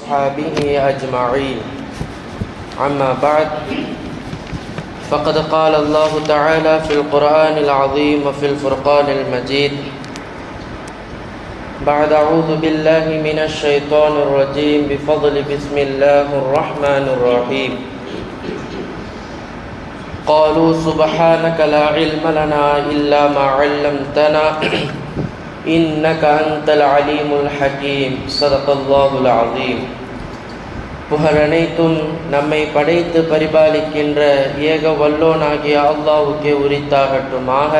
وأصحابه أجمعين. أما بعد، فقد قال الله تعالى في القرآن العظيم وفي الفرقان المجيد بعد أعوذ بالله من الشيطان الرجيم بفضل بسم الله الرحمن الرحيم. قالوا سبحانك لا علم لنا إلا ما علمتنا إنك أنت العليم الحكيم. صدق الله العظيم. புகழனைத்தும் நம்மை படைத்து பரிபாலிக்கின்ற ஏக வல்லோனாகிய அல்லாஹ்வுக்கே உரித்தாகட்டுமாக.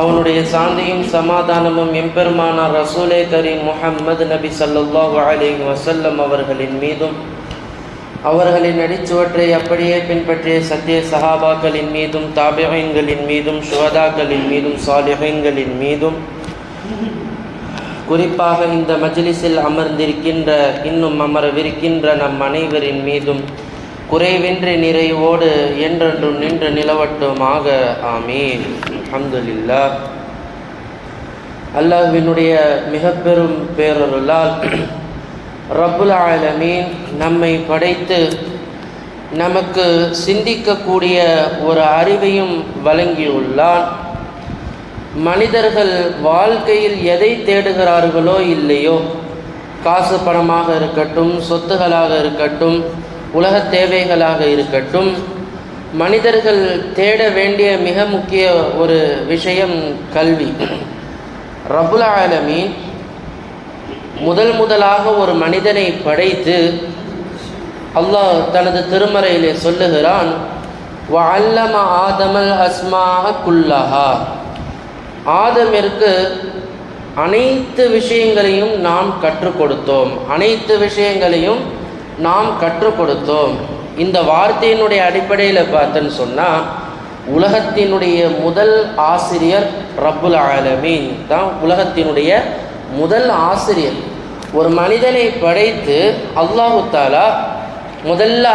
அவனுடைய சாந்தியும் சமாதானமும் எம்பெருமானார் ரசூலே கரீம் முஹம்மது நபி ஸல்லல்லாஹு அலைஹி வஸல்லம் அவர்களின் மீதும், அவர்களின் அடிச்சுவற்றை அப்படியே பின்பற்றிய சத்திய சஹாபாக்களின் மீதும், தாபிஈன்களின் மீதும், ஷுஹதாக்களின் மீதும், சாலிஹீன்களின் மீதும், குறிப்பாக இந்த மஜ்லிஸில் அமர்ந்திருக்கின்ற இன்னும் அமரவிருக்கின்ற நம் அனைவரின் மீதும் குறைவின்றி நிறைவோடு என்றென்றும் நின்று நிலவட்டுமாக. ஆமீன். அல்ஹம்துலில்லாஹ். அல்லாஹ்வினுடைய மிக பெரும் பேரருளால் ரப்புல் ஆலமீன் நம்மை படைத்து நமக்கு சிந்திக்கக்கூடிய ஒரு அறிவையும் வழங்கியுள்ளான். மனிதர்கள் வாழ்க்கையில் எதை தேடுகிறார்களோ இல்லையோ, காசு பணமாக இருக்கட்டும், சொத்துகளாக இருக்கட்டும், உலக தேவைகளாக இருக்கட்டும், மனிதர்கள் தேட வேண்டிய மிக முக்கிய ஒரு விஷயம் கல்வி. ரப்புல் ஆலமீன் முதலாக ஒரு மனிதனை படைத்து அல்லாஹ் தனது திருமறையிலே சொல்லுகிறான், வஅல்லம ஆதமல் அஸ்மாஅ குல்லஹா. ஆதமிற்கு அனைத்து விஷயங்களையும் நாம் கற்றுக் கொடுத்தோம், அனைத்து விஷயங்களையும் நாம் கற்றுக் கொடுத்தோம். இந்த வார்த்தையினுடைய அடிப்படையில் பார்த்தேன்னு சொன்னால், உலகத்தினுடைய முதல் ஆசிரியர் ரப்புல் ஆலமீன் தான் உலகத்தினுடைய முதல் ஆசிரியர். ஒரு மனிதனை படைத்து அல்லாஹு தாலா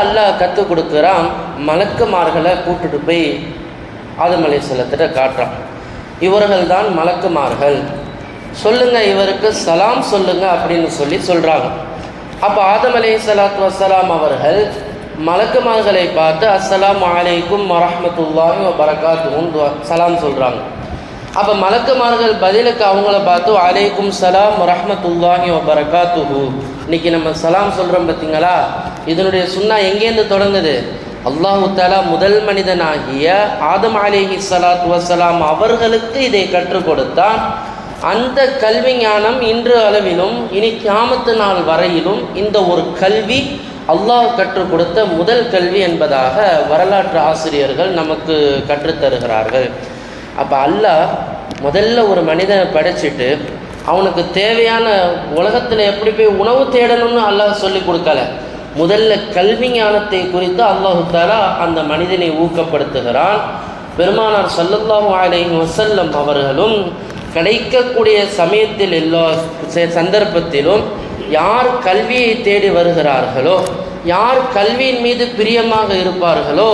அல்லாஹ் கற்றுக் கொடுக்குறான். மலக்குமார்களை கூப்பிட்டு போய் ஆதம் அலைஹிஸ்ஸலாத்திட்ட காட்டுறான். இவர்கள் தான் மலக்குமார்கள், சொல்லுங்க, இவருக்கு சலாம் சொல்லுங்க அப்படின்னு சொல்கிறாங்க. அப்போ ஆதம் அலைஹிஸ்ஸலாத்து வஸ்ஸலாம் அவர்கள் மலக்குமார்களை பார்த்து அஸ்ஸலாமு அலைக்கும் வரஹ்மத்துல்லாஹி வபரகாத்துஹு சலாம் சொல்கிறாங்க. அப்போ மலக்குமார்கள் பதிலுக்கு அவங்கள பார்த்து அலைக்கும் சலாம் வரஹ்மத்துல்லாஹி வபரகாத்துஹு. இன்னைக்கு நம்ம சலாம் சொல்கிறோம் பார்த்தீங்களா, இதனுடைய சுன்னா எங்கேருந்து தொடங்குது? அல்லாஹு தஆலா முதல் மனிதனாகிய ஆதம் அலைஹிஸ்ஸலாத்து வஸ்ஸலாம் அவர்களுக்கு இதை கற்றுக் கொடுத்தான். அந்த கல்வி ஞானம் இன்று அளவிலும் இனி கியாமத்து நாள் வரையிலும் இந்த ஒரு கல்வி அல்லாஹ் கற்றுக் கொடுத்த முதல் கல்வி என்பதாக வரலாற்று ஆசிரியர்கள் நமக்கு கற்றுத்தருகிறார்கள். அப்போ அல்லாஹ் முதல்ல ஒரு மனிதனை படைச்சிட்டு அவனுக்கு தேவையான உலகத்தில் எப்படி போய் உணவு தேடணும்னு அல்லாஹ் சொல்லி கொடுக்கல. முதல்ல கல்வி ஞானத்தை குறித்து அல்லாஹு தஆலா அந்த மனிதனை ஊக்கப்படுத்துகிறான். பெருமானார் ஸல்லல்லாஹு அலைஹி வஸல்லம் அவர்களும் கிடைக்கக்கூடிய சமயத்தில் எல்லா சந்தர்ப்பத்திலும் யார் கல்வியை தேடி வருகிறார்களோ, யார் கல்வியின் மீது பிரியமாக இருப்பார்களோ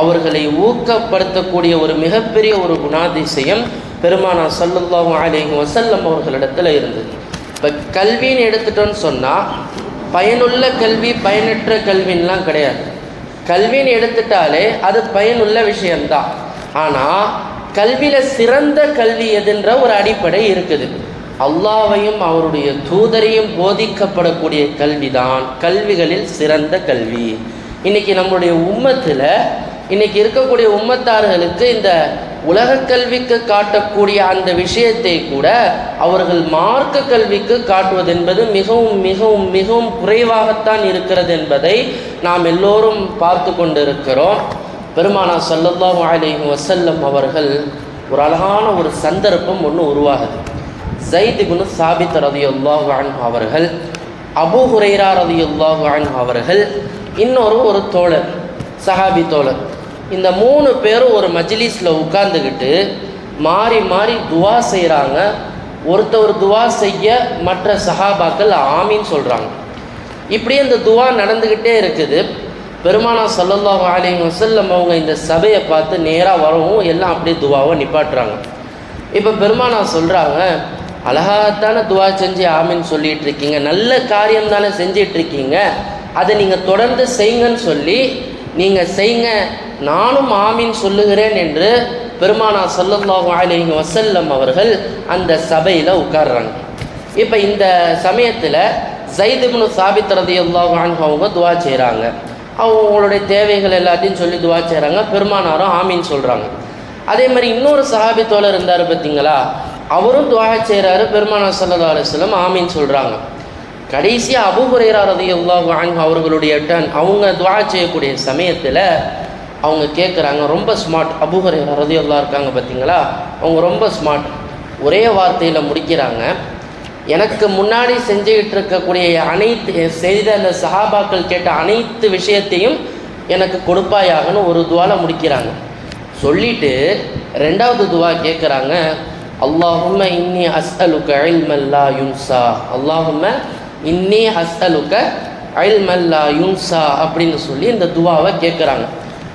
அவர்களை ஊக்கப்படுத்தக்கூடிய ஒரு மிகப்பெரிய ஒரு குணாதிசயம் பெருமானார் ஸல்லல்லாஹு அலைஹி வஸல்லம் அவர்களிடத்தில் இருந்தது. இப்போ கல்வின்னு எடுத்துட்டோன்னு சொன்னால், பயனுள்ள கல்வி பயனற்ற கல்வின்லாம் கிடையாது. கல்வின்னு எடுத்துட்டாலே அது பயனுள்ள விஷயம்தான். ஆனால் கல்வியில் சிறந்த கல்வி எதுன்ற ஒரு அடிப்படை இருக்குது. அல்லாஹ்வையும் அவருடைய தூதரையும் போதிக்கப்படக்கூடிய கல்விதான் கல்விகளில் சிறந்த கல்வி. இன்னைக்கு நம்முடைய உம்மத்தில் இன்னைக்கு இருக்கக்கூடிய உம்மத்தார்களுக்கு இந்த உலக கல்விக்கு காட்டக்கூடிய அந்த விஷயத்தை கூட அவர்கள் மார்க்க கல்விக்கு காட்டுவது என்பது மிகவும் மிகவும் மிகவும் குறைவாகத்தான் இருக்கிறது என்பதை நாம் எல்லோரும் பார்த்து கொண்டிருக்கிறோம். பெருமானார் ஸல்லல்லாஹு அலைஹி வஸல்லம் அவர்கள் ஒரு அழகான ஒரு சந்தர்ப்பம் ஒன்று உருவாகுது. ஸைத் இப்னு சாபித் ரலியல்லாஹு அன்ஹு அவர்கள், அபூ ஹுரைரா ரலியல்லாஹு அன்ஹு அவர்கள், ஒரு தோழர், சஹாபி தோழர், இந்த 3 பேரும் ஒரு மஜ்லிஸில் உட்கார்ந்துக்கிட்டு மாறி மாறி துவா செய்கிறாங்க. ஒருத்தர் துவா செய்ய மற்ற சஹாபாக்கள் ஆமீன் சொல்கிறாங்க. இப்படியே இந்த துவா நடந்துக்கிட்டே இருக்குது. பெருமானார் ஸல்லல்லாஹு அலைஹி வஸல்லம் அவங்க இந்த சபையை பார்த்து நேராக வரவும் எல்லாம் அப்படியே துவாவை நிப்பாட்டுறாங்க. இப்போ பெருமானார் சொல்கிறாங்க, அழகாத்தான துவா செஞ்சு ஆமின்னு சொல்லிட்டு இருக்கீங்க, நல்ல காரியம் தானே செஞ்சிட்ருக்கீங்க, அதை நீங்கள் தொடர்ந்து செய்யுங்கன்னு சொல்லி நீங்கள் செய்யுங்க, நானும் ஆமீன் சொல்லுகிறேன் என்று பெருமானார் ஸல்லல்லாஹு அலைஹி வஸல்லம் அவர்கள் அந்த சபையில் உட்கார்றாங்க. இப்போ இந்த சமயத்தில் ஸைத் இப்னு சாபித் ரலியல்லாஹு அன்ஹு அவங்க துவா செய்கிறாங்க. அவங்களுடைய தேவைகள் எல்லாத்தையும் சொல்லி துவா செய்கிறாங்க. பெருமானாரும் ஆமீன் சொல்கிறாங்க. அதே மாதிரி இன்னொரு சஹாபி தோழர் இருந்தார் பார்த்தீங்களா, அவரும் துவா செய்கிறாரு. பெருமானார் ஸல்லல்லாஹு அலைஹி வஸல்லம் ஆமீன் சொல்கிறாங்க. கடைசியாக அபூ ஹுரைரா ரலியல்லாஹு அன்ஹு அவர்களுடைய அவங்க துவா செய்யக்கூடிய சமயத்தில் அவங்க கேட்குறாங்க, ரொம்ப ஸ்மார்ட். அபூ ஹுரைரா ரலியல்லாஹு இருக்காங்க பார்த்தீங்களா, அவங்க ரொம்ப ஸ்மார்ட். ஒரே வார்த்தையில் முடிக்கிறாங்க, எனக்கு முன்னாடி செஞ்சுக்கிட்டு இருக்கக்கூடிய அனைத்து செய்த அந்த சஹாபாக்கள் கேட்ட அனைத்து விஷயத்தையும் எனக்கு கொடுப்பாயாகன்னு ஒரு துவால முடிக்கிறாங்க. சொல்லிட்டு ரெண்டாவது துவா கேட்குறாங்க, அல்லாஹும்ம இன்னி அஸ்அலுக இல்மன் லா யுன்சா, அல்லாஹும்ம இன்னி அஸ்அலுக இல்மன் லா யுன்சா அப்படின்னு சொல்லி இந்த துவாவை கேட்குறாங்க.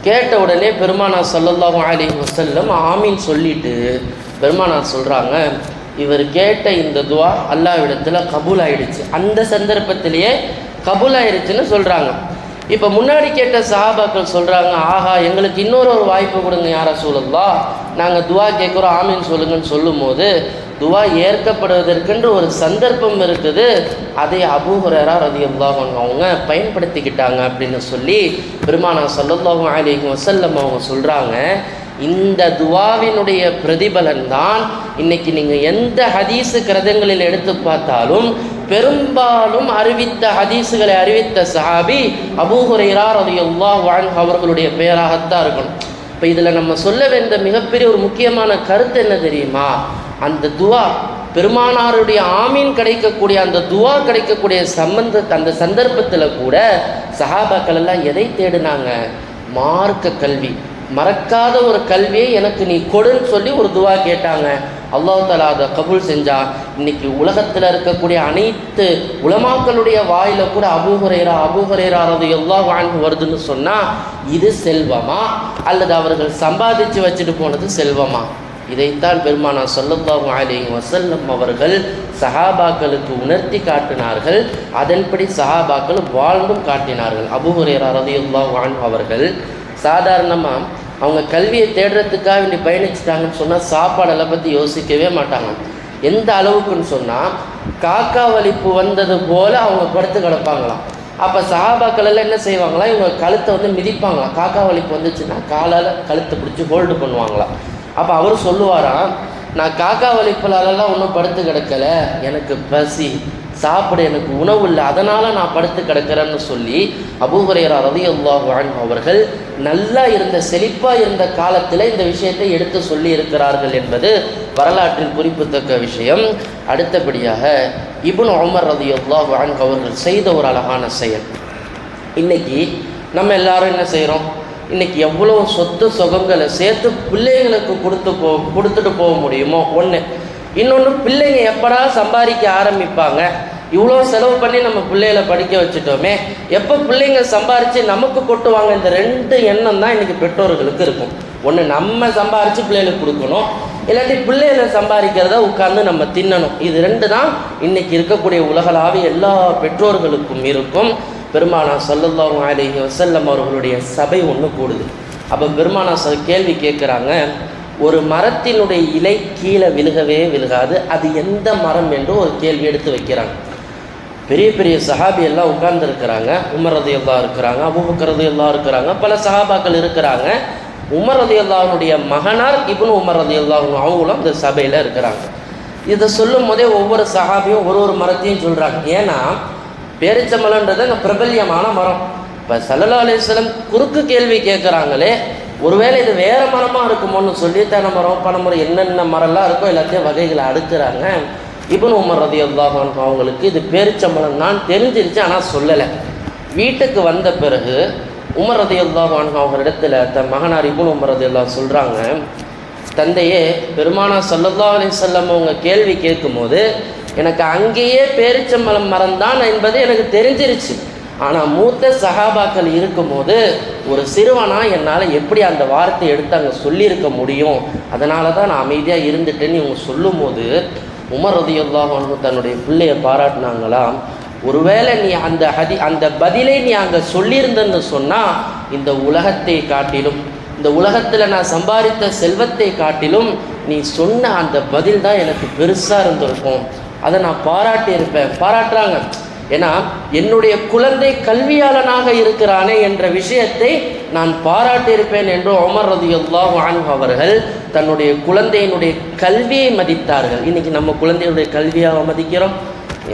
கேட்ட உடனே பெருமானார் ஸல்லல்லாஹு அலைஹி வஸல்லம் ஆமீன் சொல்லிட்டு பெருமானார் சொல்கிறாங்க, இவர் கேட்ட இந்த துவா அல்லாஹ்விடத்தில் கபூல் ஆயிடுச்சு, அந்த சந்தர்ப்பத்திலேயே கபூல் ஆயிடுச்சுன்னு சொல்கிறாங்க. இப்போ முன்னாடி கேட்ட சஹாபாக்கள் சொல்கிறாங்க, ஆஹா எங்களுக்கு இன்னொரு வாய்ப்பு கொடுங்க யா ரசூலல்லாஹ், நாங்கள் துவா கேட்குறோம் ஆமீன் சொல்லுங்கன்னு சொல்லும் போது துவா ஏற்கப்படுவதற்கென்று ஒரு சந்தர்ப்பம் இருக்குது, அதை அபூ ஹுரைரா ரலியல்லாஹு அன்ஹு அவங்க பயன்படுத்திக்கிட்டாங்க அப்படின்னு சொல்லி பெருமானார் ஸல்லல்லாஹு அலைஹி வஸல்லம் அவங்க சொல்கிறாங்க. இந்த துவாவினுடைய பிரதிபலன் தான் இன்னைக்கு நீங்கள் எந்த ஹதீஸு கிரதங்களில் எடுத்து பார்த்தாலும் பெரும்பாலும் அறிவித்த ஹதீஸுகளை அறிவித்த சஹாபி அபூ ஹுரைரா ரலியல்லாஹு அன்ஹு அவர்களுடைய பெயராகத்தான் இருக்கணும். இப்போ இதில் நம்ம சொல்ல வேண்டிய மிகப்பெரிய ஒரு முக்கியமான கருத்து என்ன தெரியுமா, அந்த துவா பெருமானாருடைய ஆமீன் கிடைக்கக்கூடிய அந்த துவா கிடைக்கக்கூடிய அந்த சந்தர்ப்பத்தில் கூட சஹாபாக்கள் எல்லாம் எதை தேடினாங்க, மார்க்க கல்வி, மறக்காத ஒரு கல்வியை எனக்கு நீ கொடுன்னு சொல்லி ஒரு துவா கேட்டாங்க. அல்லாஹ் தஆலா அதை கபூல் செஞ்சா இன்னைக்கு உலகத்தில் இருக்கக்கூடிய அனைத்து உலமாக்களுடைய வாயில கூட அபூ ஹுரைரா ரலியல்லாஹு அன்ஹு வருதுன்னு சொன்னால் இது செல்வமா அல்லது அவர்கள் சம்பாதிச்சு வச்சுட்டு போனது செல்வமா? இதைத்தான் பெருமானார் ஸல்லல்லாஹு அலைஹி வஸல்லம் அவர்கள் சஹாபாக்களுக்கு உணர்த்தி காட்டினார்கள். அதன்படி சஹாபாக்கள் வாழ்ந்தும் காட்டினார்கள். அபூ ஹுரைரா ரலியல்லாஹு அன்ஹு அவர்கள் சாதாரணமாக அவங்க கல்வியை தேடுறதுக்காக வேண்டி பயணிச்சிட்டாங்கன்னு சொன்னால் சாப்பாடெல்லாம் பற்றி யோசிக்கவே மாட்டாங்க. எந்த அளவுக்குன்னு சொன்னால் காக்கா வலிப்பு வந்தது போல் அவங்க படுத்து கிடப்பாங்களாம். அப்போ சஹாபாக்கள் எல்லாம் என்ன செய்வாங்களாம், இவங்க கழுத்தை மிதிப்பாங்களாம். காக்கா வலிப்பு வந்துச்சுன்னா காலால் கழுத்தை பிடிச்சி ஹோல்டு பண்ணுவாங்களாம். அப்போ அவர் சொல்லுவாராம், நான் காக்கா வலிப்புலாலெல்லாம் ஒன்றும் படுத்து கிடக்கலை, எனக்கு பசி, சாப்பிட எனக்கு உணவு இல்லை, அதனால் நான் படுத்து கிடக்கிறேன்னு சொல்லி அபூ ஹுரைரா ரலியல்லாஹு அன்ஹு அவர்கள் நல்லா இருந்த செழிப்பாக இருந்த காலத்தில் இந்த விஷயத்தை எடுத்து சொல்லி இருக்கிறார்கள் என்பது வரலாற்றில் குறிப்பிடத்தக்க விஷயம். அடுத்தபடியாக இப்னு உமர் ரலியல்லாஹு அன்ஹு அவர்கள் செய்த ஒரு அழகான செயல். இன்னைக்கு நம்ம எல்லாரும் என்ன செய்கிறோம், இன்றைக்கி எவ்வளோ சொத்து சுகங்களை சேர்த்து பிள்ளைங்களுக்கு கொடுத்துட்டு போக முடியுமோ ஒன்று. இன்னொன்று, பிள்ளைங்க எப்படா சம்பாதிக்க ஆரம்பிப்பாங்க, இவ்வளோ செலவு பண்ணி நம்ம பிள்ளைகளை படிக்க வச்சுட்டோமே, எப்போ பிள்ளைங்க சம்பாரித்து நமக்கு கொட்டுவாங்க, இந்த ரெண்டு எண்ணம் தான் இன்றைக்கி பெற்றோர்களுக்கு இருக்கும். ஒன்று நம்ம சம்பாரித்து பிள்ளைகளுக்கு கொடுக்கணும், இல்லாட்டி பிள்ளைகளை சம்பாதிக்கிறத உட்கார்ந்து நம்ம தின்னணும். இது ரெண்டு தான் இன்றைக்கி இருக்கக்கூடிய உலகளாவிய எல்லா பெற்றோர்களுக்கும் இருக்கும். பெருமானார் ஸல்லல்லாஹு அலைஹி வஸல்லம் அவர்களுடைய சபை ஒன்று கூடுது. அப்போ பெருமானார் கேள்வி கேட்குறாங்க, ஒரு மரத்தினுடைய இலை கீழே விழுகவே விழுகாது, அது எந்த மரம் என்று ஒரு கேள்வி எடுத்து வைக்கிறாங்க. பெரிய பெரிய சஹாபி எல்லாம் உட்கார்ந்துருக்கிறாங்க. உமர் ரலியல்லாஹு இருக்கிறாங்க, அபூபக்கர் ரலியல்லாஹு இருக்கிறாங்க, பல சஹாபாக்கள் இருக்கிறாங்க. உமர் ரலியல்லாஹுடைய மகனார் இப்னு உமர் ரலியல்லாஹு அவங்களும் அந்த சபையில் இருக்கிறாங்க. இதை சொல்லும் போதே ஒவ்வொரு சஹாபியும் ஒரு மரத்தையும் சொல்கிறாங்க. ஏன்னா பேரிச்சம்பழன்றது அங்கே பிரபல்யமான மரம். இப்போ ஸல்லல்லாஹு அலைஹி வஸல்லம் குறுக்கு கேள்வி கேட்குறாங்களே, ஒருவேளை இது வேறு மரமாக இருக்குமோன்னு சொல்லி தென்னை மரம், பனைமரம், என்னென்ன மரம்லாம் இருக்கோ எல்லாத்தையும் வகைகளை அடுக்குறாங்க. இப்னு உமர் ரலியல்லாஹு அன்ஹு அவங்களுக்கு இது பேரிச்சம்பழம் தான் தெரிஞ்சிருச்சு, ஆனால் சொல்லலை. வீட்டுக்கு வந்த பிறகு உமர் ரலியல்லாஹு அன்ஹு அவரிடத்தில் தன் மகனார் இப்னு உமர் ரலியல்லாஹு சொல்கிறாங்க, தந்தையே, பெருமானார் ஸல்லல்லாஹு அலைஹி வஸல்லம் அவங்க கேள்வி கேட்கும்போது எனக்கு அங்கேயே பேரிச்சம்பழம் மரம் தான் என்பது எனக்கு தெரிஞ்சிருச்சு. ஆனால் மூத்த சஹாபாக்கள் இருக்கும்போது ஒரு சிறுவனா என்னால் எப்படி அந்த வார்த்தை எடுத்து அங்கே சொல்லியிருக்க முடியும், அதனால தான் நான் அமைதியாக இருந்துட்டேன்னு இவங்க சொல்லும் போது உமர் ரலியல்லாஹு அன்ஹு தன்னுடைய பிள்ளையை பாராட்டினாங்களாம், ஒருவேளை நீ அந்த பதிலை நீ அங்கே சொல்லியிருந்தன்னு சொன்னால் இந்த உலகத்தை காட்டிலும், இந்த உலகத்தில் நான் சம்பாதித்த செல்வத்தை காட்டிலும் நீ சொன்ன அந்த பதில் தான் எனக்கு பெருசாக இருந்திருக்கும், அதை நான் பாராட்டியிருப்பேன். பாராட்டுறாங்க. ஏன்னா என்னுடைய குழந்தை கல்வியாளனாக இருக்கிறானே என்ற விஷயத்தை நான் பாராட்டியிருப்பேன் என்று உமர் ரலியல்லாஹு அன்ஹு அவர்கள் தன்னுடைய குழந்தையினுடைய கல்வியை மதித்தார்கள். இன்றைக்கி நம்ம குழந்தையுடைய கல்வியாக மதிக்கிறோம்.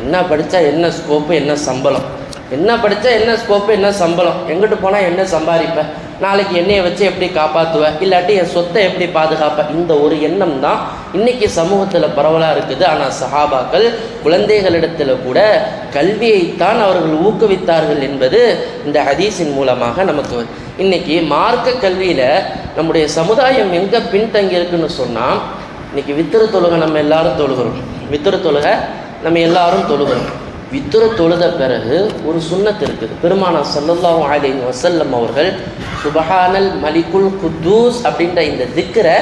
என்ன படித்தா என்ன ஸ்கோப்பு, என்ன சம்பளம், என்ன படித்தா என்ன ஸ்கோப்பு, என்ன சம்பளம், எங்கிட்டு போனால் என்ன சம்பாதிப்பேன், நாளைக்கு என்னையை வச்சு எப்படி காப்பாற்றுவேன், இல்லாட்டி என் சொத்தை எப்படி பாதுகாப்பேன், இந்த ஒரு எண்ணம் தான் இன்றைக்கி சமூகத்தில் பரவலாக இருக்குது. ஆனால் சஹாபாக்கள் குழந்தைகளிடத்தில் கூட கல்வியைத்தான் அவர்கள் ஊக்குவித்தார்கள் என்பது இந்த ஹதீஸின் மூலமாக நமக்கு இன்றைக்கி மார்க்க கல்வியில் நம்முடைய சமுதாயம் எங்கே பின்தங்கி இருக்குன்னு சொன்னால், இன்றைக்கி வித்திரு தொழுகை நம்ம எல்லாரும் தொழுகிறோம், வித்திரு தொழுகை நம்ம எல்லாரும் தொழுகிறோம். வித்திர தொழுத பிறகு ஒரு சுன்னத் இருக்குது. பெருமானார் ஸல்லல்லாஹு அலைஹி வஸல்லம் அவர்கள் சுபஹானல் மலிகுல் குத்தூஸ் அப்படின்ற இந்த திக்ரை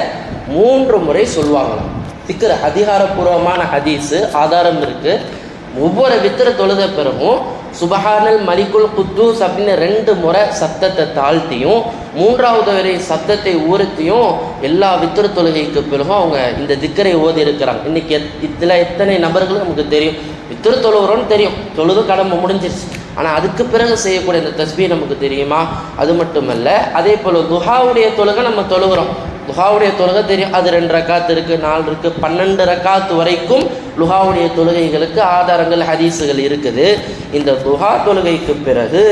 3 முறை சொல்லுவாங்களாம். திக்ர அதிகாரப்பூர்வமான ஹதீஸு ஆதாரம் இருக்குது. ஒவ்வொரு வித்திர தொழுத பிறகும் சுபஹானல் மலிகுல் குத்தூஸ் அப்படின்னு 2 முறை சத்தத்தை தாழ்த்தியும் 3வது வரை சத்தத்தை உயர்த்தியும் எல்லா வித்திர தொழுகைக்கு பிறகும் அவங்க இந்த திக்கரை ஓதி இருக்கிறாங்க. இன்றைக்கி இதில் எத்தனை நபர்களும் நமக்கு தெரியும், வித்திர தொழுகிறோன்னு தெரியும், தொழுது கடமை முடிஞ்சிருச்சு. ஆனால் அதுக்கு பிறகு செய்யக்கூடிய இந்த தஸ்பீஹ் நமக்கு தெரியுமா? அது மட்டுமல்ல, அதே போல் துஹாவுடைய தொழுகை நம்ம தொழுகிறோம். லுஹாவுடைய தொழுகை தெரியும், அது 2 ரக்காத்து இருக்குது, 4 இருக்குது, 12 ரக்காத்து வரைக்கும் லுஹாவுடைய தொழுகைகளுக்கு ஆதாரங்கள் ஹதீஸுகள் இருக்குது. இந்த துஹா தொழுகைக்கு பிறகு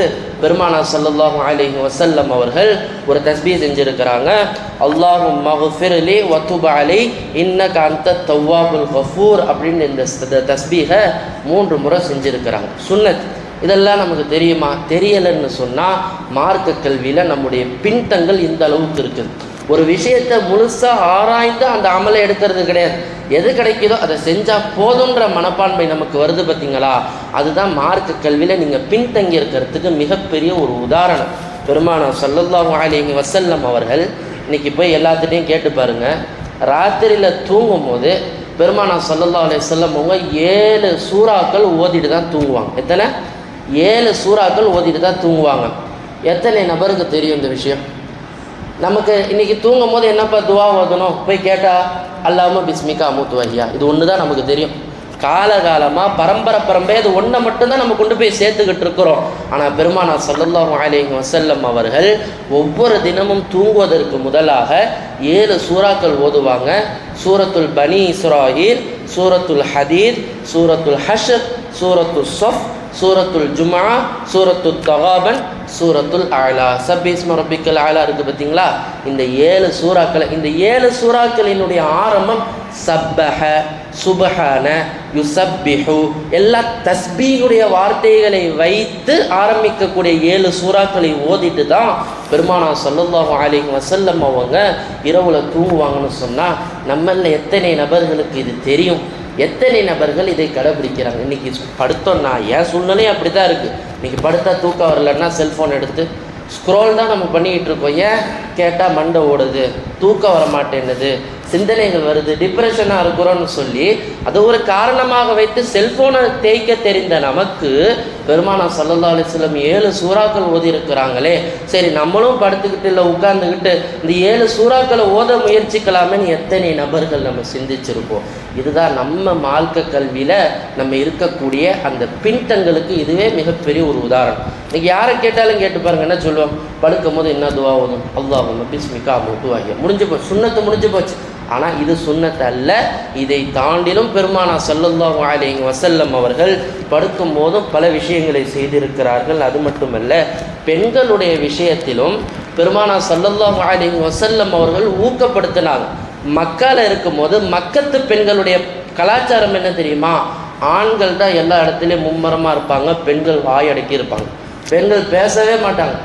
பெருமானார் ஸல்லல்லாஹு அலைஹி வஸல்லம் அவர்கள் ஒரு தஸ்பீஹ் செஞ்சுருக்கிறாங்க. அல்லாஹும்ம மக்ஃபிர்லி வதுப் அலை இன்னக அன்த தவ்வாபுல் கஃபூர் அப்படின்னு இந்த தஸ்பீஹை 3 முறை செஞ்சுருக்கிறாங்க. சுன்னத். இதெல்லாம் நமக்கு தெரியுமா? தெரியலைன்னு சொன்னால் மார்க்க கல்வியில் நம்முடைய பின்தங்கள் இந்த அளவுக்கு இருக்குது. ஒரு விஷயத்தை முழுசாக ஆராய்ந்து அந்த அமலை எடுக்கிறது கிடையாது. எது கிடைக்குதோ அதை செஞ்சால் போதுன்ற மனப்பான்மை நமக்கு வருது பார்த்தீங்களா? அதுதான் மார்க்க கல்வியில் நீங்கள் பின்தங்கி இருக்கிறதுக்கு மிகப்பெரிய ஒரு உதாரணம். பெருமானார் ஸல்லல்லாஹு அலைஹி வஸல்லம் அவர்கள் இன்றைக்கி போய் எல்லாத்துட்டையும் கேட்டு பாருங்கள், ராத்திரியில் தூங்கும் போது பெருமானார் ஸல்லல்லாஹு அலைஹி வஸல்லம் அவங்க 7 சூறாக்கள் ஓதிட்டு தான் தூங்குவாங்க. எத்தனை? 7 சூறாக்கள் ஓதிட்டு தான் தூங்குவாங்க. எத்தனை நபருக்கு தெரியும் இந்த விஷயம்? நமக்கு இன்றைக்கி தூங்கும் போது என்னப்பா துவா ஓதணும் போய் கேட்டால் அல்லாஹும்ம பிஸ்மிகா அமூத்து வஹியா, இது ஒன்று தான் நமக்கு தெரியும். காலகாலமாக பரம்பரை இது ஒன்றை மட்டும்தான் நம்ம கொண்டு போய் சேர்த்துக்கிட்டு இருக்கிறோம். ஆனால் பெருமானார் ஸல்லல்லாஹு அலைஹி வஸல்லம் அவர்கள் ஒவ்வொரு தினமும் தூங்குவதற்கு முதலாக 7 சூறாக்கள் ஓதுவாங்க. சூரத்துல் பனி இஸ்ராயில், சூரத்துல் ஹதீத், சூரத்துல் ஹஷ்ர், சூரத்துல் ஸஃப், சூரத்துல் ஜும்ஆ, சூரத்துல் தகாபன், சூரத்துல் அலா, சப்பீஸ்ம ரப்பிக்கல் அலா இருக்குது பார்த்தீங்களா? இந்த 7 சூறாக்கள், இந்த 7 சூறாக்களினுடைய ஆரம்பம் சப்பஹ, சுபஹான, யுசப்பிஹு, எல்லா தஸ்பீஹுடைய வார்த்தைகளை வைத்து ஆரம்பிக்கக்கூடிய 7 சூறாக்களை ஓதிட்டு தான் பெருமானார் ஸல்லல்லாஹு அலைஹி வஸல்லம் அவங்க இரவுல தூங்குவாங்கன்னு சொன்னால் நம்மள எத்தனை நபர்களுக்கு இது தெரியும்? எத்தனை நபர்கள் இதை கடைபிடிக்கிறாங்க? இன்றைக்கி படுத்தோன்னா என் சூழ்நிலையும் அப்படி தான் இருக்குது. இன்றைக்கி படுத்தா தூக்கம் வரலன்னா செல்ஃபோன் எடுத்து ஸ்க்ரோல் தான் நம்ம பண்ணிக்கிட்டு இருக்கோம். ஏன் கேட்டால் மண்டை ஓடுது, தூக்கம் வர மாட்டேன்னுது, சிந்தனைகள் வருது, டிப்ரெஷனாக இருக்கிறோன்னு சொல்லி அதை ஒரு காரணமாக வைத்து செல்ஃபோனை தேய்க்க தெரிந்த நமக்கு பெருமானார் ஸல்லல்லாஹு அலைஹி வஸல்லம் 7 சூறாக்கள் ஓதி இருக்கிறாங்களே, சரி நம்மளும் படுத்துக்கிட்டு இல்லை உட்கார்ந்துக்கிட்டு இந்த 7 சூறாக்களை ஓத முயற்சிக்கலாமேன்னு எத்தனை நபர்கள் நம்ம சிந்திச்சிருப்போம். இதுதான் நம்ம மார்க்க கல்வியில் நம்ம இருக்கக்கூடிய அந்த பின்தங்களுக்கு இதுவே மிகப்பெரிய ஒரு உதாரணம். இன்றைக்கி யாரை கேட்டாலும் கேட்டு பாருங்க, என்ன சொல்லுவோம்? படுக்கும் போது என்ன துவா ஓதும்? அல்லாஹும்ம பிஸ்மிகா அமூத்து வஹியா, முடிஞ்சு போச்சு, சுன்னத்து முடிஞ்சு போச்சு. ஆனால் இது சுன்னத் அல்ல. இதை தாண்டிலும் பெருமானார் ஸல்லல்லாஹு அலைஹி வஸல்லம் அவர்கள் படுக்கும் போதும் பல விஷயங்களை செய்திருக்கிறார்கள். அது மட்டுமல்ல, பெண்களுடைய விஷயத்திலும் பெருமானார் ஸல்லல்லாஹு அலைஹி வஸல்லம் அவர்கள் ஊக்கப்படுத்தினாங்க. மக்கால இருக்கும்போது மக்கத்து பெண்களுடைய கலாச்சாரம் என்ன தெரியுமா? ஆண்கள் தான் எல்லா இடத்துலையும் மும்மரமாக இருப்பாங்க, பெண்கள் வாயடக்கி இருப்பாங்க. பெண்கள் பேசவே மாட்டாங்க,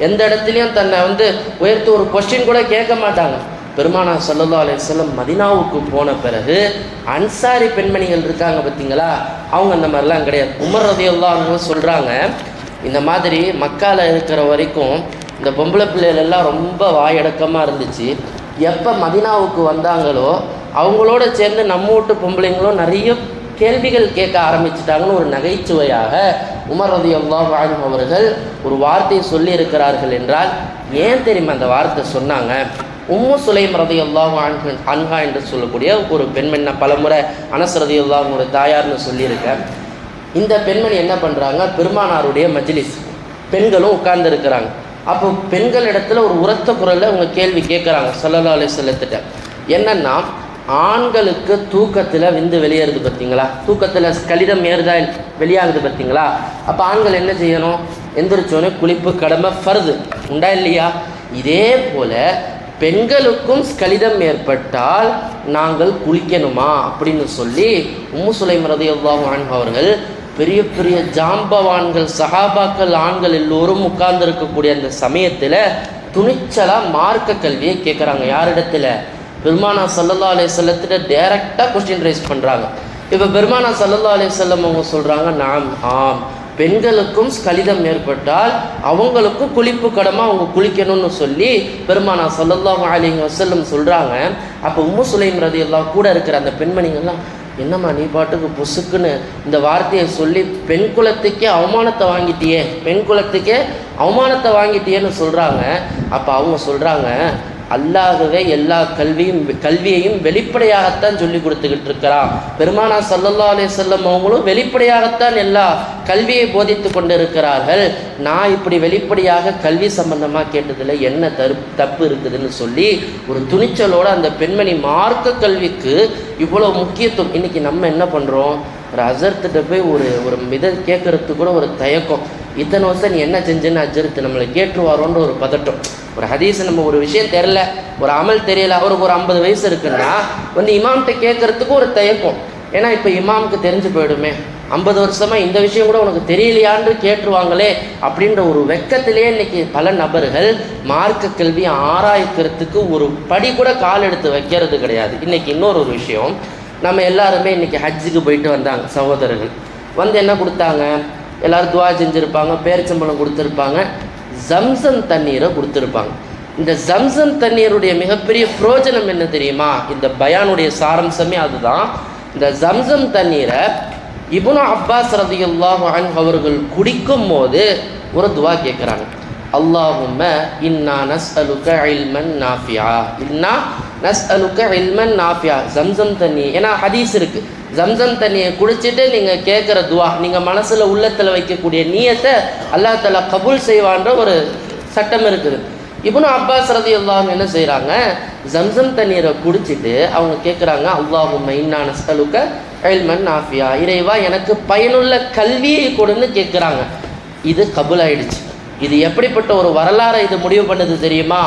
எந்த இடத்துலையும் தன்னை உயர்த்து ஒரு கொஸ்டின் கூட கேட்க மாட்டாங்க. பெருமானார் ஸல்லல்லாஹு அலைஹி வஸல்லம் மதீனாவுக்கு போன பிறகு அன்சாரி பெண்மணிகள் இருக்காங்க பார்த்தீங்களா, அவங்க அந்த மாதிரிலாம் கிடையாது. உமர் ரலியல்லாஹு அன்ஹு சொல்கிறாங்க, இந்த மாதிரி மக்கால இருக்கிற வரைக்கும் இந்த பொம்பளை பிள்ளைகள் எல்லாம் ரொம்ப வாயடக்கமாக இருந்துச்சு. எப்போ மதீனாவுக்கு வந்தாங்களோ அவங்களோட சேர்ந்து நம்ம வீட்டு பொம்பளைங்களும் நிறைய கேள்விகள் கேட்க ஆரம்பிச்சிட்டாங்கன்னு ஒரு நகைச்சுவையாக உமர் ரலியல்லாஹு அன்ஹு அவர்கள் ஒரு வார்த்தையை சொல்லி இருக்கிறார்கள் என்றால் ஏன் தெரியுமா அந்த வார்த்தை சொன்னாங்க? உம்மு சுலைம் ரலியல்லாஹு அன்ஹா என்று சொல்லக்கூடிய ஒரு பெண்மணி, நான் பலமுறை அனஸ் ரலியல்லாஹு தாயார்னு சொல்லியிருக்கேன். இந்த பெண்மணி என்ன பண்ணுறாங்க, பெருமானாருடைய மஜ்லிஸ், பெண்களும் உட்கார்ந்து இருக்கிறாங்க. அப்போ பெண்கள் இடத்துல ஒரு உரத்த குரலில் அவங்க கேள்வி கேட்குறாங்க ஸல்லல்லாஹு அலைஹி வஸல்லம். என்னன்னா, ஆண்களுக்கு தூக்கத்தில் விந்து வெளியேறுது பார்த்தீங்களா, தூக்கத்தில் கலிதம் ஏறுதா வெளியாகுது பார்த்தீங்களா, அப்போ ஆண்கள் என்ன செய்யணும்? எந்திரிச்சோன்னே குளிப்பு கடமை ஃபர்து உண்டா இல்லையா? இதே போல் பெண்களுக்கும் ஸ்கலிதம் ஏற்பட்டால் நாங்கள் குளிக்கணுமா அப்படின்னு சொல்லி உம்மு சுலைம் ரலியல்லாஹு அன்ஹா அவர்கள் பெரிய பெரிய ஜாம்பவான்கள் சஹாபாக்கள் ஆண்கள் எல்லோரும் உட்கார்ந்து இருக்கக்கூடிய அந்த சமயத்தில் துணிச்சலாக மார்க்க கல்வியை கேட்குறாங்க. யாரிடத்துல? பெருமானா ஸல்லல்லாஹு அலைஹி வஸல்லத்திட்ட டைரெக்டாக கொஸ்டின் ரைஸ் பண்ணுறாங்க. இப்போ பெருமானா ஸல்லல்லாஹு அலைஹி வஸல்லம் அவங்க சொல்கிறாங்க, நாம் ஆம், பெண்களுக்கும் ஸ்கலிதம் ஏற்பட்டால் அவங்களுக்கும் குளிப்பு கடமை, அவங்க குளிக்கணும்னு சொல்லி பெருமானா ஸல்லல்லாஹு அலைஹி வஸல்லம் சொல்கிறாங்க. அப்போ உம்மு சுலைம் ரலியல்லாஹு கூட இருக்கிற அந்த பெண்மணிகள்லாம், என்னம்மா நீ பாட்டுக்கு பொசுக்குன்னு இந்த வார்த்தையை சொல்லி பெண் குலத்துக்கே அவமானத்தை வாங்கிட்டியே, பெண் குலத்துக்கே அவமானத்தை வாங்கிட்டியேன்னு சொல்கிறாங்க. அப்போ அவங்க சொல்கிறாங்க, அல்லாஹ்வே எல்லா கல்வியையும் வெளிப்படையாகத்தான் சொல்லி கொடுத்துக்கிட்டு இருக்கிறான். பெருமானா ஸல்லல்லாஹு அலைஹி வஸல்லம் அவங்களும் வெளிப்படையாகத்தான் எல்லா கல்வியை போதித்து கொண்டு இருக்கிறார்கள். நான் இப்படி வெளிப்படையாக கல்வி சம்பந்தமாக கேட்டதில் என்ன தப்பு இருக்குதுன்னு சொல்லி ஒரு துணிச்சலோடு அந்த பெண்மணி மார்க்க கல்விக்கு இவ்வளோ முக்கியத்துவம். இன்றைக்கி நம்ம என்ன பண்ணுறோம்? ஒரு அஜர்த்திட்ட போய் ஒரு இதை கேட்குறதுக்கு கூட ஒரு தயக்கம். இத்தனை வருஷம் நீ என்ன செஞ்சுன்னு அஜர்த்து நம்மளை கேட்டுருவாரோன்ற ஒரு பதட்டம். ஒரு ஹதீஸ் நம்ம ஒரு விஷயம் தெரில, ஒரு அமல் தெரியல, அவருக்கு ஒரு 50 வயசு இருக்குன்னா இமாம்கிட்ட கேட்கறதுக்கு ஒரு தயக்கம். ஏன்னா இப்போ இமாமுக்கு தெரிஞ்சு போயிடுமே, 50 வருஷமாக இந்த விஷயம் கூட உனக்கு தெரியலையான்னு கேட்டுருவாங்களே அப்படின்ற ஒரு வெக்கத்திலேயே இன்றைக்கி பல நபர்கள் மார்க்க கல்வி ஆராய்க்கிறதுக்கு ஒரு படி கூட கால் எடுத்து வைக்கிறது கிடையாது. இன்றைக்கி இன்னொரு விஷயம், நம்ம எல்லாருமே இன்றைக்கி ஹஜ்ஜுக்கு போயிட்டு வந்தாங்க சகோதரர்கள். என்ன கொடுத்தாங்க? எல்லோரும் துவா செஞ்சுருப்பாங்க, பேரிச்சம்பழம் கொடுத்துருப்பாங்க, ஜம்சம் தண்ணீரை கொடுத்துருப்பாங்க. இந்த ஜம்சம் தண்ணீருடைய மிகப்பெரிய பிரயோஜனம் என்ன தெரியுமா? இந்த பயானுடைய சாரம்சமே அதுதான். இந்த ஜம்சம் தண்ணீரை இப்னு அப்பாஸ் ரலியல்லாஹு அன்ஹு அவர்கள் குடிக்கும் போது ஒரு துவா கேட்குறாங்க, அல்லாஹும்ம இன்னா நஸ்அலுக இல்மன் நாஃபியா, இன்னா நஸ்அலுக இல்மன் நாஃபியா. ஜம்சம் தண்ணி, ஏன்னா ஹதீஸ் இருக்குது, ஜம்சம் தண்ணியை குடிச்சிட்டு நீங்கள் கேட்குற துவா, நீங்கள் மனசில் உள்ளத்தில் வைக்கக்கூடிய நியத்தை அல்லாஹ் தஆலா கபூல் செய்வான்ற ஒரு சட்டம் இருக்குது. இப்னு அப்பாஸ் ரலியல்லாஹு என்ன செய்கிறாங்க, ஜம்சம் தண்ணீரை குடிச்சிட்டு அவங்க கேட்குறாங்க, அல்லாஹும்ம இன்னா நஸ்அலுக இல்மன் நாஃபியா, இறைவா எனக்கு பயனுள்ள கல்வியை கொடுன்னு கேட்குறாங்க. இது கபூல் ஆயிடுச்சு. இது எப்படிப்பட்ட ஒரு வரலாறை இது முடிவு பண்ணுது தெரியுமா?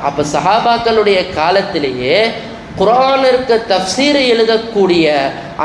அப்போ சஹாபாக்களுடைய காலத்திலேயே குர்ஆனிற்கு தஃப்சீர் எழுதக்கூடிய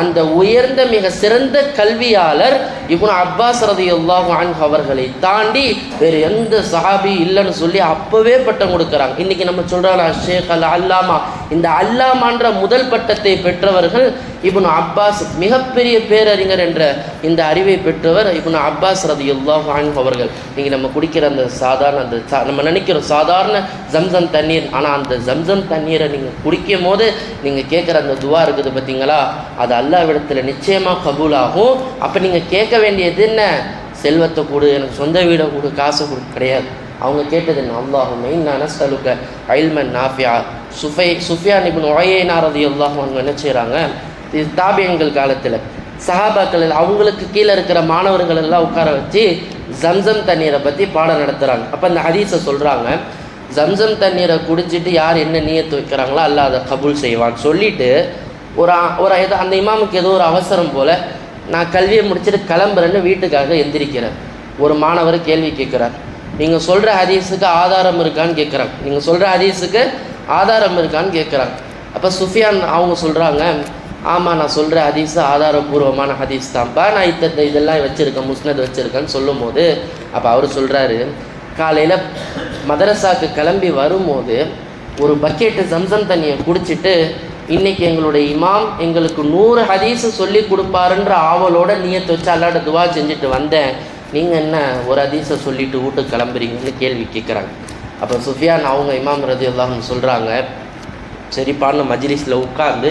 அந்த உயர்ந்த மிக சிறந்த கல்வியாளர் இப்னு அப்பாஸ் ரலியல்லாஹு அன்ஹு அவர்களை தாண்டி வேறு எந்த சஹாபி இல்லைன்னு சொல்லி அப்போவே பட்டம் கொடுக்குறாங்க. இன்றைக்கி நம்ம சொல்கிறோம் ஷேக் அல் அல்லாமா, இந்த அல்லாமான்ற முதல் பட்டத்தை பெற்றவர்கள் இப்னு அப்பாஸ், மிகப்பெரிய பேரறிஞர் என்ற இந்த அறிவை பெற்றவர் இப்னு அப்பாஸ் ரலியல்லாஹு அன்ஹு அவர்கள். நீங்கள் நம்ம குடிக்கிற அந்த சாதாரண நம்ம நினைக்கிற சாதாரண ஜம்சம் தண்ணீர், ஆனால் அந்த ஜம்சம் தண்ணீரை நீங்கள் குடிக்கும் போது நீங்கள் கேட்குற அந்த துவா இருக்குது பார்த்தீங்களா, அது அல்லாஹ்விடத்தில் நிச்சயமாக கபூல் ஆகும். அப்போ நீங்கள் கேட்க வேண்டியது என்ன? செல்வத்தை கொடு, எனக்கு சொந்த வீடை கொடு, காசை கொடு கிடையாது. அவங்க கேட்டது என்ன? அல்லாஹும்ம இன்னா நஸ்அலுக இல்மன் நாஃபியா. சுஃபியான் இப்னு உயைனா ரலியல்லாஹு அன்ஹு என்ன செய்கிறாங்க, இது தாபியங்கள் காலத்தில் சஹாபாக்கள் அவங்களுக்கு கீழே இருக்கிற மாணவர்கள் எல்லாம் உட்கார வச்சு ஜம்சம் தண்ணீரை பற்றி பாடம் நடத்துகிறாங்க. அப்போ அந்த ஹதீஸை சொல்கிறாங்க, ஜம்சம் தண்ணீரை குடிச்சிட்டு யார் என்ன நியத்து வைக்கிறாங்களோ அல்லாஹ் அதை கபூல் செய்வான்னு சொல்லிவிட்டு ஒரு அந்த இமாமுக்கு ஏதோ ஒரு அவசரம் போல், நான் கல்வியை முடிச்சுட்டு கிளம்புறேன்னு வீட்டுக்காக எந்திரிக்கிறேன். ஒரு மாணவர் கேள்வி கேட்குறார், நீங்கள் சொல்கிற ஹதீஸுக்கு ஆதாரம் இருக்கான்னு கேட்குறாங்க, நீங்கள் சொல்கிற ஹதீஸுக்கு ஆதாரம் இருக்கான்னு கேட்குறாங்க. அப்போ சுஃபியான் அவங்க சொல்கிறாங்க, ஆமாம் நான் சொல்கிற ஹதீஸு ஆதாரபூர்வமான ஹதீஸ் தான்ப்பா, நான் இதெல்லாம் வச்சுருக்கேன், முஸ்னத் வச்சுருக்கேன்னு சொல்லும் போது அப்போ அவர் சொல்கிறாரு, காலையில் மதரசாவுக்கு கிளம்பி வரும்போது ஒரு பக்கெட்டு ஜம்சம் தண்ணியை குடிச்சிட்டு இன்றைக்கி எங்களுடைய இமாம் எங்களுக்கு 100 ஹதீஸு சொல்லி கொடுப்பாருன்ற ஆவலோட நியத்தை வச்சு அல்லாஹ்ட்ட துவா செஞ்சுட்டு வந்தேன், நீங்கள் என்ன ஒரு ஹதீஸை சொல்லிவிட்டு வீட்டுக்கு கிளம்புறீங்கன்னு கேள்வி கேட்குறாங்க. அப்போ சுஃபியான் அவங்க இமாம் ரலியல்லாஹு அன்ஹு சொல்கிறாங்க, சரிப்பான மஜ்லிஸில் உட்கார்ந்து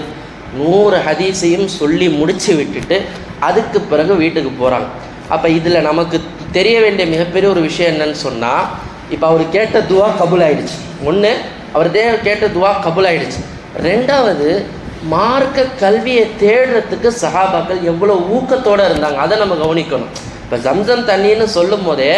100 ஹதீஸையும் சொல்லி முடித்து விட்டுட்டு அதுக்கு பிறகு வீட்டுக்கு போகிறாங்க. அப்போ இதில் நமக்கு தெரிய வேண்டிய மிகப்பெரிய ஒரு விஷயம் என்னன்னு சொன்னால், இப்போ அவர் கேட்ட துவா கபூல் ஆகிடுச்சு. ஒன்று, அவர் கேட்ட துவா கபூல் ஆகிடுச்சு. ரெண்டாவது, மார்க்க கல்வியை தேடுறதுக்கு சஹாபாக்கள் எவ்வளோ ஊக்கத்தோடு இருந்தாங்க, அதை நம்ம கவனிக்கணும். இப்போ ஜம்சம் தண்ணின்னு சொல்லும் போதே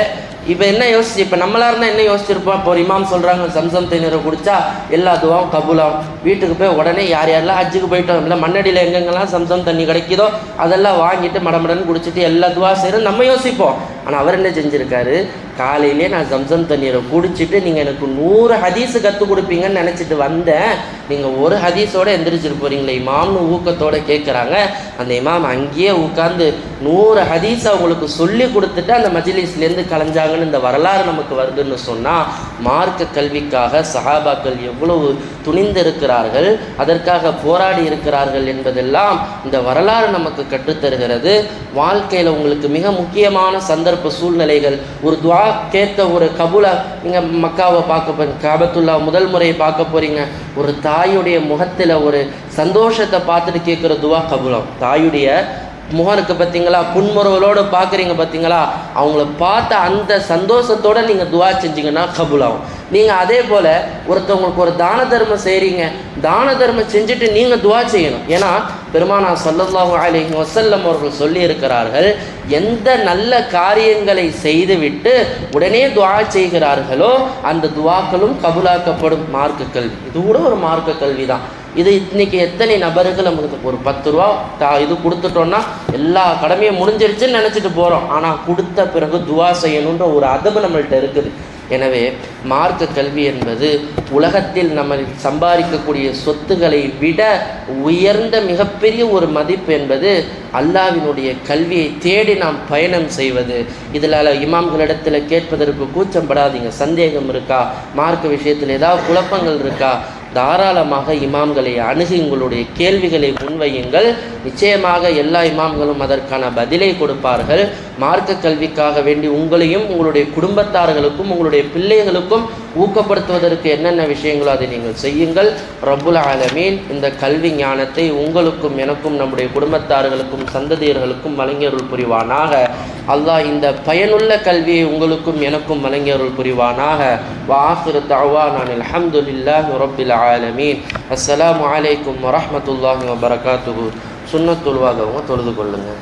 இப்போ என்ன யோசிச்சு, இப்போ நம்மளாக இருந்தால் என்ன யோசிச்சிருப்போம்? இப்போ ஒரு இமாம் சொல்கிறாங்க ஜம்சம் தண்ணீரை குடித்தா எல்லா துவாவும் கபூலாகும், வீட்டுக்கு போய் உடனே யார் யாரெல்லாம் ஹஜ்ஜுக்கு போயிட்டோம் இல்லை மண்ணடியில் எங்கெங்கெல்லாம் ஜம்சம் தண்ணி கிடைக்குதோ அதெல்லாம் வாங்கிட்டு மடமடன்னு குடிச்சிட்டு எல்லா துவா செய்கிறோம் நம்ம யோசிப்போம். ஆனால் அவர் என்ன செஞ்சுருக்காரு, காலையிலே நான் ஜம்சம் தண்ணீரை குடிச்சிட்டு நீங்கள் எனக்கு 100 ஹதீஸு கற்றுக் கொடுப்பீங்கன்னு நினச்சிட்டு வந்தேன், நீங்கள் ஒரு ஹதீஸோடு எந்திரிச்சிட்டு போகிறீங்களே இமாம்னு ஊக்கத்தோடு கேட்குறாங்க. அந்த இமாம் அங்கேயே உட்காந்து 100 ஹதீஸை அவங்களுக்கு சொல்லி கொடுத்துட்டு அந்த மஜ்லிஸ்லேருந்து கலைஞ்சாங்கன்னு இந்த வரலாறு நமக்கு வருதுன்னு சொன்னால், மார்க்க கல்விக்காக சஹாபாக்கள் எவ்வளவு துணிந்திருக்கிறார்கள், அதற்காக போராடி இருக்கிறார்கள் என்பதெல்லாம் இந்த வரலாறு நமக்கு கற்றுத்தருகிறது. வாழ்க்கையில் உங்களுக்கு மிக முக்கியமான சந்தர்ப்ப சூழ்நிலைகள், ஒரு துவா கேட்க, ஒரு கபூலை நீங்கள் மக்காவை பார்க்க போகிறீங்க, காபத்துல்லா முதல் முறையை பார்க்க போகிறீங்க, ஒரு தாயுடைய முகத்தில் ஒரு சந்தோஷத்தை பார்த்துட்டு கேட்குற துவா கபூலம். தாயுடைய முகம் இருக்குது பார்த்தீங்களா, புன்முறுவலோடு பார்க்குறீங்க பார்த்தீங்களா, அவங்கள பார்த்த அந்த சந்தோஷத்தோடு நீங்கள் துவா செஞ்சீங்கன்னா கபூலாகும். நீங்கள் அதே போல் ஒருத்தவங்களுக்கு ஒரு தான தர்மம் செய்கிறீங்க, தான தர்மம் செஞ்சுட்டு நீங்கள் துவா செய்யணும். ஏன்னா பெருமானார் ஸல்லல்லாஹு அலைஹி வஸல்லம் அவர்கள் சொல்லி இருக்கிறார்கள், எந்த நல்ல காரியங்களை செய்துவிட்டு உடனே துவா செய்கிறார்களோ அந்த துவாக்களும் கபூலாக்கப்படும். மார்க்க கல்வி இது கூட ஒரு மார்க்க கல்வி தான். இது இன்றைக்கி எத்தனை நபர்கள் நமக்கு ஒரு 10 ரூபா இது கொடுத்துட்டோன்னா எல்லா கடமையும் முடிஞ்சிருச்சுன்னு நினச்சிட்டு போகிறோம். ஆனால் கொடுத்த பிறகு துவா செய்யணுன்ற ஒரு அதபு நம்மள்கிட்ட இருக்குது. எனவே மார்க்க கல்வி என்பது உலகத்தில் நம்ம சம்பாதிக்கக்கூடிய சொத்துக்களை விட உயர்ந்த மிகப்பெரிய ஒரு மதிப்பு என்பது அல்லாஹ்வினுடைய கல்வியை தேடி நாம் பயணம் செய்வது. இதில் இமாம்களிடத்தில் கேட்பதற்கு கூச்சப்படாதீங்க. சந்தேகம் இருக்கா, மார்க்க விஷயத்தில் ஏதாவது குழப்பங்கள் இருக்கா, தாராளமாக இமாம்களை அணுகி உங்களுடைய கேள்விகளை முன்வையுங்கள். நிச்சயமாக எல்லா இமாம்களும் அதற்கான பதிலை கொடுப்பார்கள். மார்க்க கல்விக்காக வேண்டி உங்களையும் உங்களுடைய குடும்பத்தார்களுக்கும் உங்களுடைய பிள்ளைகளுக்கும் ஊக்கப்படுத்துவதற்கு என்னென்ன விஷயங்களோ அதை நீங்கள் செய்யுங்கள். ரப்புல் ஆலமீன் இந்த கல்வி ஞானத்தை உங்களுக்கும் எனக்கும் நம்முடைய குடும்பத்தார்களுக்கும் சந்ததியர்களுக்கும் வழங்கியருள் புரிவானாக. அல்லாஹ் இந்த பயனுள்ள கல்வியை உங்களுக்கும் எனக்கும் வழங்கியருள் புரிவானாக. வஆகிரு தஅவானா அல்ஹம்துலில்லாஹி ரப்பில் ஆலமீன். அஸ்ஸலாமு அலைக்கும் வரஹ்மத்துல்லாஹி வபரகாத்துஹு. சுன்னத்துல் வாதவங்க தொழுது கொள்ளுங்கள்.